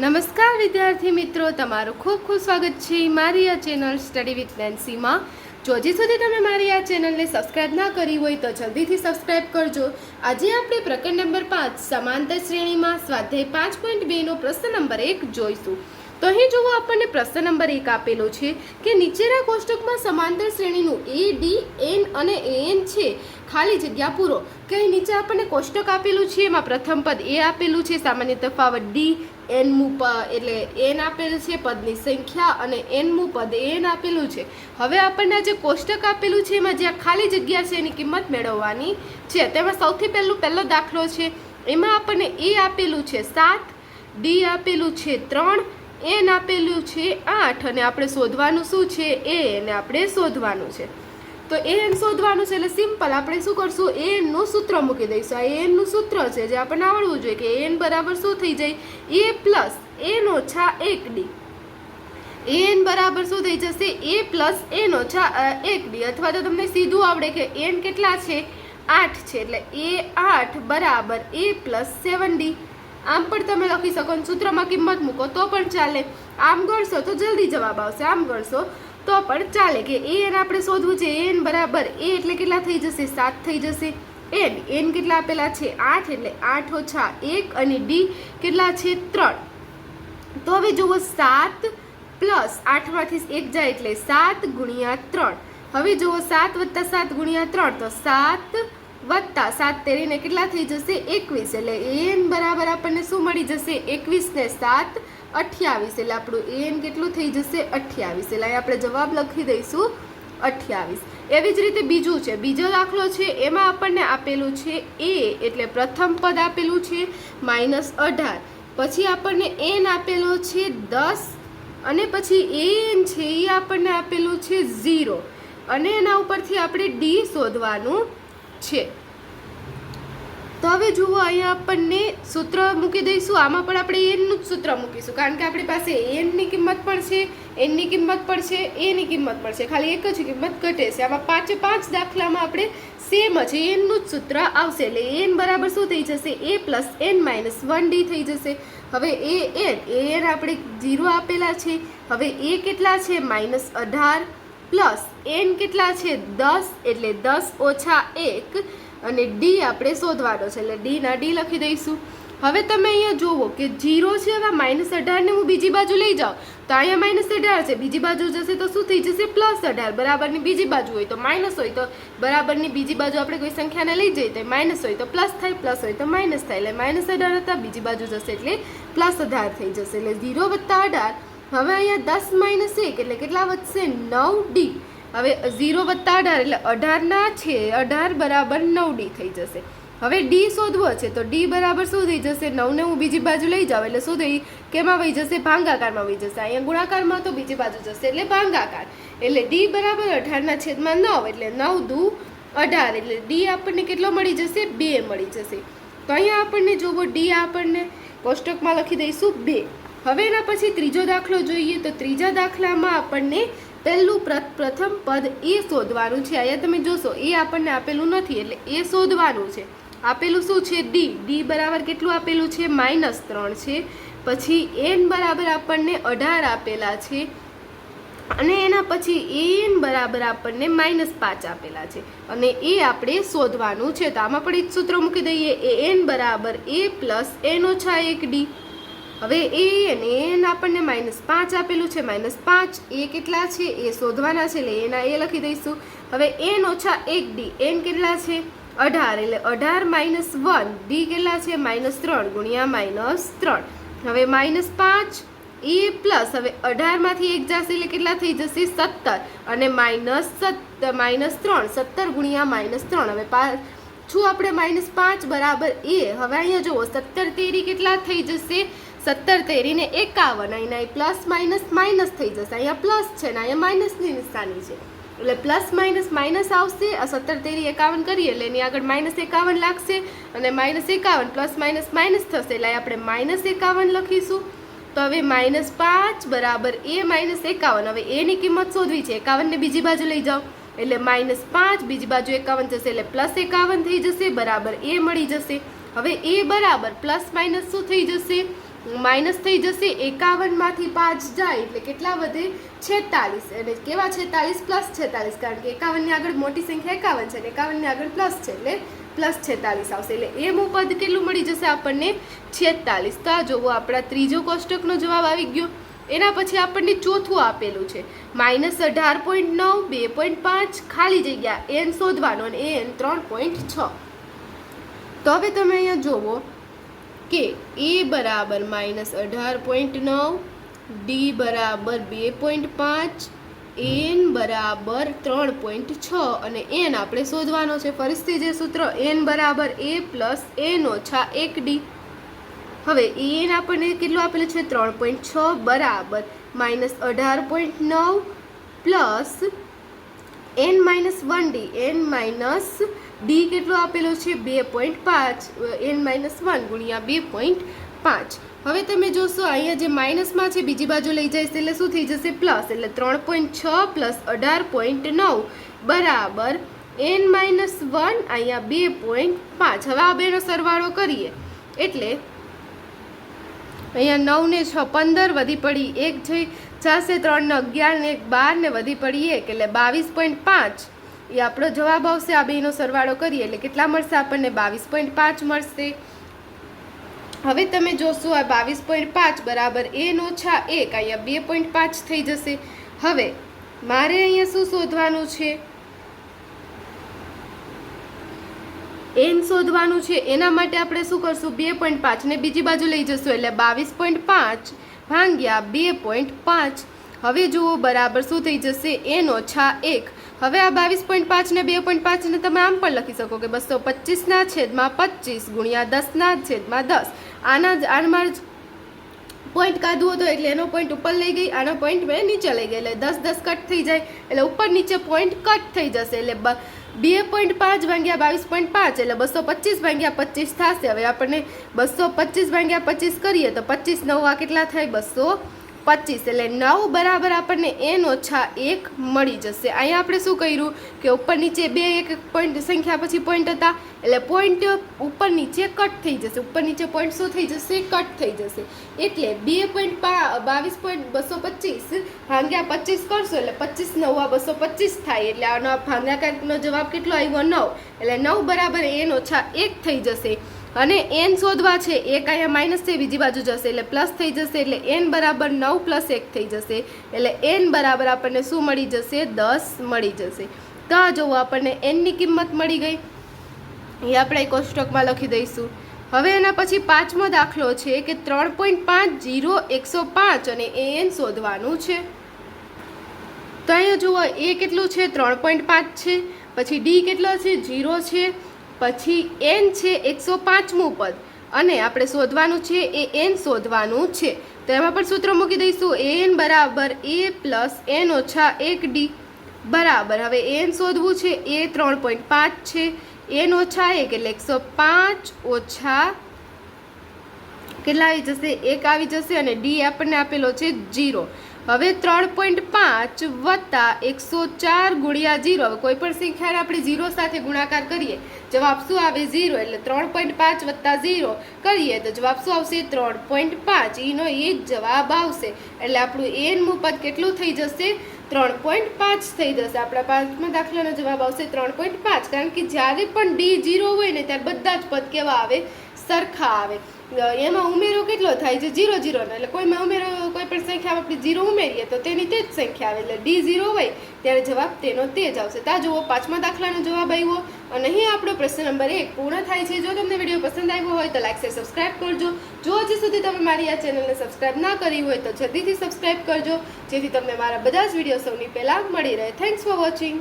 નમસ્કાર વિદ્યાર્થી મિત્રો, તમારું ખૂબ ખૂબ સ્વાગત છે મારી આ ચેનલ સ્ટડી વિથ નેન્સીમાં. જો હજી સુધી તમે મારી આ ચેનલને સબસ્ક્રાઇબ ના કરી હોય તો જલ્દીથી સબસ્ક્રાઇબ કરજો. આજે આપણે પ્રકરણ નંબર 5 સમાંતર શ્રેણીમાં સ્વાધ્યાય 5.2 પ્રશ્ન નંબર 1 જોઈશું. તો અહીં જુઓ, આપણને પ્રશ્ન નંબર 1 આપેલો છે કે નીચેના કોષ્ટકમાં સમાંતર શ્રેણીનું એ ડી એન અને એન છે, ખાલી જગ્યા પૂરો. કે અહીં નીચે આપણને કોષ્ટક આપેલું છે, એમાં પ્રથમ પદ એ આપેલું છે, સામાન્ય તફાવત ડી, એનમું પદ એટલે એન આપેલું છે, પદની સંખ્યા, અને એનમું પદ એન આપેલું છે. હવે આપણને જે કોષ્ટક આપેલું છે એમાં જ્યાં ખાલી જગ્યા છે એની કિંમત મેળવવાની છે. તેમાં સૌથી પહેલો દાખલો છે, એમાં આપણને એ આપેલું છે 7, ડી આપેલું છે 3, એન આપેલું છે 8, અને આપણે શોધવાનું શું છે? એને આપણે શોધવાનું છે. તો એન શોધવાનું છે એટલે સિમ્પલ આપણે શું કરશું? એનનું સૂત્ર મૂકી દઈશું. આ એનનું સૂત્ર છે જે આપણને આવડવું જોઈએ કે એન બરાબર શું થઈ જાય? એ પ્લસ એન ઓછા 1 ડી. એન બરાબર શું થઈ જશે? એ પ્લસ એન ઓછા 1 ડી. અથવા તો તમને સીધું આવડે કે એન કેટલા છે? 8 છે, એટલે એ 8 બરાબર એ પ્લસ 7 ડી. આમ પણ તમે લખી શકો, સૂત્રમાં કિંમત મૂકો તો પણ ચાલે. આમ ગણશો તો જલ્દી જવાબ આવશે, આમ ગણશો તો પણ ચાલે. કે એન આપણે શોધવું છે. એન બરાબર એ એટલે કેટલા થઈ જશે? 7 થઈ જશે. એન કેટલા આપેલા છે? 8, એટલે 8 ઓછા 1, અને ડી કેટલા છે? 3. તો હવે જુઓ, 7 પ્લસ 8 માંથી 1 જાય એટલે 7 ગુણ્યા 3. હવે જુઓ, 7 વત્તા 7 ગુણ્યા 3, તો 7 વત્તા 7 તેરીને કેટલા થઈ જશે? 21. એટલે એન બરાબર આપણને શું મળી જશે? 21 ને 7 28. એટલે આપણું એન કેટલું થઈ જશે? 28. એટલે આપણે જવાબ લખી દઈશું 28. એવી જ રીતે બીજું છે, બીજો દાખલો છે, એમાં આપણને આપેલું છે એ એટલે પ્રથમ પદ આપેલું છે -18, પછી આપણને એન આપેલો છે 10, અને પછી એન છે એ આપણને આપેલું છે 0, અને એના ઉપરથી આપણે ડી શોધવાનું છે. તો હવે જુઓ, અહીંયા આપણને સૂત્ર મૂકી દઈશું. આમાં પણ આપણે એનનું જ સૂત્ર મૂકીશું, કારણ કે આપણી પાસે એનની કિંમત પણ છે, એનની કિંમત પણ છે, એની કિંમત પણ છે, ખાલી એક જ કિંમત ઘટે છે. આમાં 5 દાખલામાં આપણે સેમ જ એનનું જ સૂત્ર આવશે. એટલે એન બરાબર શું થઈ જશે? એ પ્લસ એન માઇનસ 1 ડી થઈ જશે. હવે એન આપણે 0 આપેલા છે. હવે એ કેટલા છે? -18 પ્લસ એન કેટલા છે? 10, એટલે 10 ઓછા 1, અને ડી આપણે શોધવાનો છે, એટલે ડી ના ડી લખી દઈશું. હવે તમે અહીંયા જુઓ કે 0 છે. હવે -18 ને હું બીજી બાજુ લઈ જાઉં તો અહીંયા -18 છે, બીજી બાજુ જશે તો શું થઈ જશે? +18. બરાબરની બીજી બાજુ હોય તો માઇનસ હોય, તો બરાબરની બીજી બાજુ આપણે કોઈ સંખ્યાને લઈ જઈએ તો માઇનસ હોય તો પ્લસ થાય, પ્લસ હોય તો માઇનસ થાય. એટલે -18 હતા, બીજી બાજુ જશે એટલે +18 થઈ જશે. એટલે 0 વત્તા 18. હવે અહીંયા 10 માઇનસ 1 એટલે કેટલા વધશે? 9 ડી. હવે 0 વત્તા 18 એટલે 18 ના છે 18 બરાબર 9 ડી થઈ જશે. હવે ડી શોધવો છે તો ડી બરાબર શું થઈ જશે? 9 ને હું બીજી બાજુ લઈ જાઉં એટલે શું થઈ? કેમાં વહી જશે? ભાગાકારમાં વહી જશે. અહીંયા ગુણાકારમાં તો બીજી બાજુ જશે એટલે ભાગાકાર. એટલે ડી બરાબર 18 ના છેદમાં 9, એટલે 9 દુ 18. એટલે ડી આપણને કેટલો મળી જશે? 2 મળી જશે. તો અહીંયા આપણને જોવો, ડી આપણને કોષ્ટકમાં લખી દઈશું 2. હવે એના પછી ત્રીજો દાખલો જોઈએ. તો ત્રીજા દાખલામાં આપણને પહેલું પ્રથમ પદ એ શોધવાનું છે. અહીંયા તમે જોશો એ આપણને આપેલું નથી, એટલે એ શોધવાનું છે. આપેલું શું છે? ડી. ડી બરાબર કેટલું આપેલું છે? -3 છે. પછી એન બરાબર આપણને 18 આપેલા છે, અને એના પછી એન બરાબર આપણને -5 આપેલા છે, અને એ આપણે શોધવાનું છે. તો આમાં પણ એક સૂત્ર મૂકી દઈએ. એન બરાબર એ પ્લસ એન ઓછા 1 ડી. હવે એન આપણને -5 આપેલું છે, -5 એ કેટલા છે? એ શોધવાના છે, એટલે એના એ લખી દઈશું. હવે એન ઓછા 1 ડી. એન કેટલા છે? 18, એટલે 18 માઇનસ 1, ડી કેટલા છે? -3 ગુણ્યા -3. હવે -5 એ પ્લસ, હવે 18 માંથી 1 જશે એટલે કેટલા થઈ જશે? 17, અને -3, 17 ગુણ્યા -3. હવે પાછું આપણે -5 બરાબર એ. હવે અહીંયા જુઓ, 17 તેરી કેટલા થઈ જશે? 17 તેરીને 51. અહીંયા પ્લસ માઇનસ માઇનસ થઈ જશે. અહીંયા પ્લસ છે ને અહીંયા માઇનસની નિશાની છે, એટલે પ્લસ માઇનસ માઇનસ આવશે. 17 તેરી 51 કરીએ એટલે એની આગળ -51 લાગશે, અને -51 પ્લસ માઇનસ માઇનસ થશે, એટલે આપણે -51 લખીશું. તો હવે -5 બરાબર એ -51. હવે એની કિંમત શોધવી છે. 51 ને બીજી બાજુ લઈ જાઓ એટલે -5, બીજી બાજુ 51 જશે એટલે +51 થઈ જશે, બરાબર એ મળી જશે. હવે એ બરાબર પ્લસ માઇનસ શું થઈ જશે? માઇનસ થઈ જશે 51માંથી 5 જાય એટલે કેટલા વધે 46 અને કેવા 46 પ્લસ 46 કારણ કે 51ની આગળ મોટી સંખ્યા 51 છે અને 51ની આગળ પ્લસ છે એટલે પ્લસ 46 આવશે એટલે એમ પદ કેટલું મળી જશે આપણને 46. તો આ જોવો આપણા ત્રીજો કોષ્ટકનો જવાબ આવી ગયો. એના પછી આપણને ચોથું આપેલું છે -18.9 2.5 ખાલી જગ્યા n શોધવાનો અને n 3.6. તો હવે તમે અહીંયા જોવો કે a બરાબર -18.9 d બરાબર 2.5 n બરાબર 3.6 અને n આપણે શોધવાનો છે. ફરીથી જે સૂત્ર n બરાબર a પ્લસ n ઓછા 1d. હવે n આપણને કેટલું આપેલું છે 3.6 બરાબર -18.9 plus n minus 1d n minus d કેટલું આપેલું છે 2.5 n માઇનસ 1 ગુણ્યા 2.5. હવે તમે જોશો અહીંયા જે માઇનસમાં છે બીજી બાજુ લઈ જાય એટલે શું થઈ જશે પ્લસ એટલે 3.6 પ્લસ 18.9 બરાબર n માઇનસ 1 અહીંયા 2.5. હવે આ બેનો સરવાળો કરીએ એટલે અહીંયા 9 ને 6 15 વધી પડી 1 છે 4 છે 3 ને 11 ને 12 ને વધી પડી 1 એટલે 22.5 એ આપણો જવાબ આવશે. આ બેનો સરવાળો કરીએ એટલે કેટલા મળશે આપણને 22.5 મળશે. હવે તમે જોશો આ 22.5 બરાબર n ઓછા 1 અહીંયા 2.5 થઈ જશે. હવે મારે અહીંયા શું શોધવાનું છે n શોધવાનું છે. એના માટે આપણે શું કરશું 2.5 ને બીજી બાજુ લઈ જશું એટલે 22.5 ભાગ્યા 2.5. હવે જુઓ બરાબર શું થઈ જશે n ઓછા 1. હવે આ 22.5 ને 2.5 ને તમે આમ પણ લખી શકો કે 225 ના છેદમાં 25 ગુણ્યા 10 ના છેદમાં 10. આમાં જ પોઈન્ટ કાઢવો હતો એટલે એનો પોઈન્ટ ઉપર લઈ ગઈ, આનો પોઈન્ટ મેં નીચે લઈ ગઈ એટલે 10 10 કટ થઈ જાય એટલે ઉપર નીચે પોઈન્ટ કટ થઈ જશે એટલે 2.5 ભાગ્યા 22.5 એટલે 225 ભાગ્યા 25 થશે. હવે આપણને 225 ભાગ્યા 25 કરીએ તો 25 9 કેટલા થાય 225 એટલે 9 બરાબર આપણને n ઓછા 1 મળી જશે. અહીંયા આપણે શું કર્યું કે ઉપર નીચે બે એક પોઈન્ટ સંખ્યા પછી પોઈન્ટ હતા એટલે પોઈન્ટ ઉપર નીચે કટ થઈ જશે. ઉપર નીચે પોઈન્ટ શું થઈ જશે કટ થઈ જશે એટલે 2.22.225 ભાગ્યા 25 કરશો એટલે 25 9 225 થાય એટલે આનો ભાગાકારનો જવાબ કેટલો આવ્યો 9 એટલે 9 બરાબર n ઓછા 1 થઈ જશે. અને n શોધવા છે એક અહીંયા માઇનસ છે બીજી બાજુ જશે એટલે પ્લસ થઈ જશે એટલે n બરાબર 9 પ્લસ 1 થઈ જશે એટલે n બરાબર આપણને શું મળી જશે 10 મળી જશે. તો આ જોવો આપણને n ની કિંમત મળી ગઈ એ આપણે કોષ્ટકમાં લખી દઈશું. હવે એના પછી પાંચમો દાખલો છે કે 3.5 0 105 અને an શોધવાનું છે. તો અહીંયા જુઓ a કેટલું છે 3.5 છે, પછી d કેટલો છે 0 છે, પછી n છે 105મું પદ અને આપણે શોધવાનું છે એ n શોધવાનું છે. તો એમાં પણ સૂત્ર મૂકી દઈશું an બરાબર a પ્લસ n ઓછા 1d બરાબર. હવે n શોધવું છે એ 3.5 છે, n ઓછા 1 એટલે 105 ઓછા કેટલા આવી જશે 1 આવી જશે અને d આપણને આપેલો છે 0. હવે 3.5 વત્તા 104 ગુણ્યા 0. હવે કોઈ પણ સંખ્યાને આપણે 0 સાથે ગુણાકાર કરીએ જવાબ શું આવે 0 એટલે 3.5 વત્તા 0 કરીએ તો જવાબ શું આવશે 3.5. એનો એ જ જવાબ આવશે એટલે આપણું nમું પદ કેટલું થઈ જશે 3.5 થઈ જશે. આપણા પાંચમા દાખલાનો જવાબ આવશે 3.5 કારણ કે જ્યારે પણ d 0 હોય ને ત્યારે બધા જ પદ કેવા આવે સરખા આવે. એમાં ઉમેરો કેટલો થાય છે 0 0 નો એટલે કોઈમાં ઉમેરો કોઈ પણ સંખ્યામાં આપણે 0 ઉમેરીએ તો તેની તે જ સંખ્યા આવે એટલે d 0 હોય ત્યારે જવાબ તેનો તે જ આવશે. ત્યાં જુઓ પાંચમા દાખલાનો જવાબ આવ્યો અને અહીં આપણો પ્રશ્ન નંબર 1 પૂર્ણ થાય છે. જો તમને વિડીયો પસંદ આવ્યો હોય તો લાઈક શેર સબસ્ક્રાઈબ કરજો. જો હજી સુધી તમે મારી આ ચેનલને સબસ્ક્રાઈબ ના કરી હોય તો જલ્દીથી સબસ્ક્રાઈબ કરજો જેથી તમને મારા બધા જ વિડીયો સૌની પહેલાં મળી રહે. Thanks for watching.